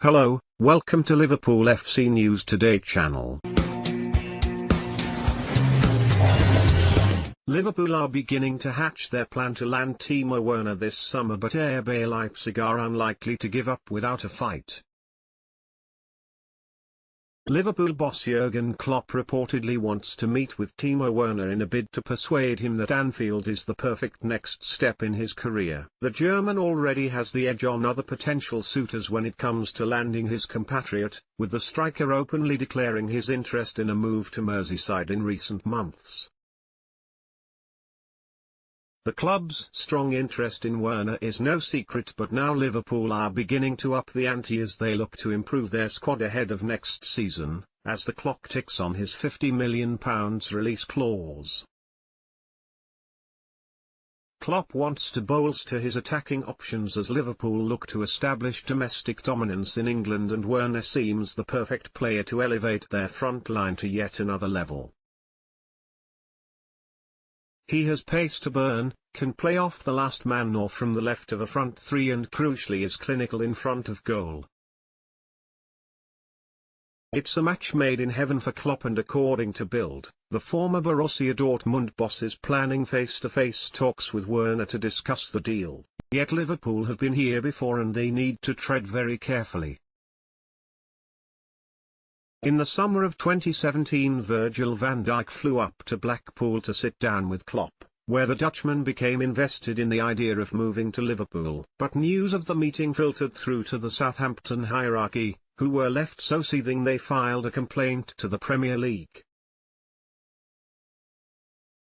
Hello, welcome to Liverpool FC News Today channel. Liverpool are beginning to hatch their plan to land Timo Werner this summer, but RB Leipzig are unlikely to give up without a fight. Liverpool boss Jurgen Klopp reportedly wants to meet with Timo Werner in a bid to persuade him that Anfield is the perfect next step in his career. The German already has the edge on other potential suitors when it comes to landing his compatriot, with the striker openly declaring his interest in a move to Merseyside in recent months. The club's strong interest in Werner is no secret, but now Liverpool are beginning to up the ante as they look to improve their squad ahead of next season, as the clock ticks on his £50 million release clause. Klopp wants to bolster his attacking options as Liverpool look to establish domestic dominance in England, and Werner seems the perfect player to elevate their front line to yet another level. He has pace to burn, can play off the last man or from the left of a front three, and crucially is clinical in front of goal. It's a match made in heaven for Klopp, and according to Bild, the former Borussia Dortmund boss is planning face-to-face talks with Werner to discuss the deal. Yet Liverpool have been here before and they need to tread very carefully. In the summer of 2017, Virgil van Dijk flew up to Blackpool to sit down with Klopp, where the Dutchman became invested in the idea of moving to Liverpool. But news of the meeting filtered through to the Southampton hierarchy, who were left so seething they filed a complaint to the Premier League.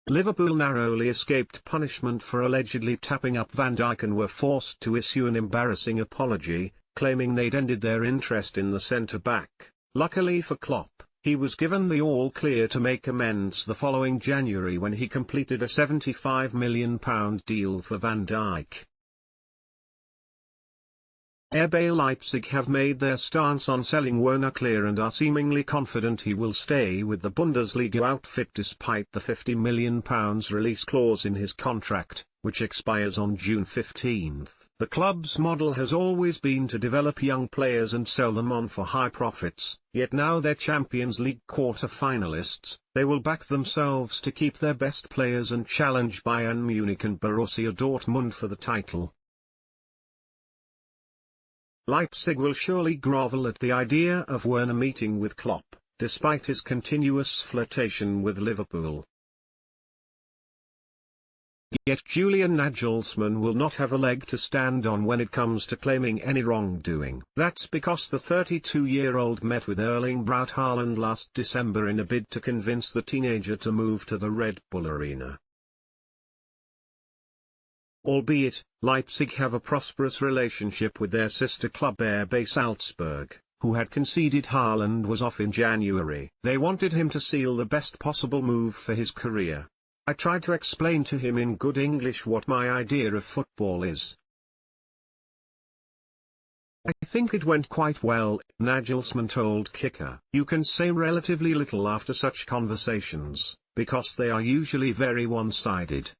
Liverpool narrowly escaped punishment for allegedly tapping up Van Dijk and were forced to issue an embarrassing apology, claiming they'd ended their interest in the centre-back. Luckily for Klopp, he was given the all-clear to make amends the following January when he completed a £75 million deal for Van Dijk. RB Leipzig have made their stance on selling Werner clear and are seemingly confident he will stay with the Bundesliga outfit despite the £50 million release clause in his contract, which expires on June 15. The club's model has always been to develop young players and sell them on for high profits, yet now they're Champions League quarter-finalists, they will back themselves to keep their best players and challenge Bayern Munich and Borussia Dortmund for the title. Leipzig will surely grovel at the idea of Werner meeting with Klopp, despite his continuous flirtation with Liverpool. Yet Julian Nagelsmann will not have a leg to stand on when it comes to claiming any wrongdoing. That's because the 32-year-old met with Erling Braut Haaland last December in a bid to convince the teenager to move to the Red Bull Arena. Albeit, Leipzig have a prosperous relationship with their sister club RB Salzburg, who had conceded Haaland was off in January. They wanted him to seal the best possible move for his career. I tried to explain to him in good English what my idea of football is. I think it went quite well, Nagelsmann told Kicker. You can say relatively little after such conversations, because they are usually very one-sided.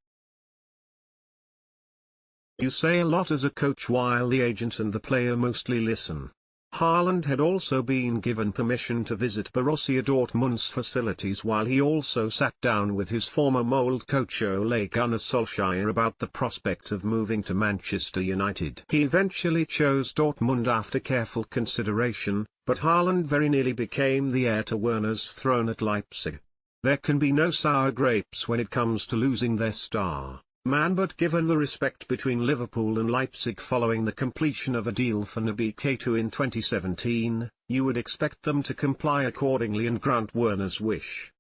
You say a lot as a coach while the agent and the player mostly listen. Haaland had also been given permission to visit Borussia Dortmund's facilities while he also sat down with his former Molde coach Ole Gunnar Solskjaer about the prospect of moving to Manchester United. He eventually chose Dortmund after careful consideration, but Haaland very nearly became the heir to Werner's throne at Leipzig. There can be no sour grapes when it comes to losing their star man, but given the respect between Liverpool and Leipzig following the completion of a deal for Naby Keita in 2017, you would expect them to comply accordingly and grant Werner's wish.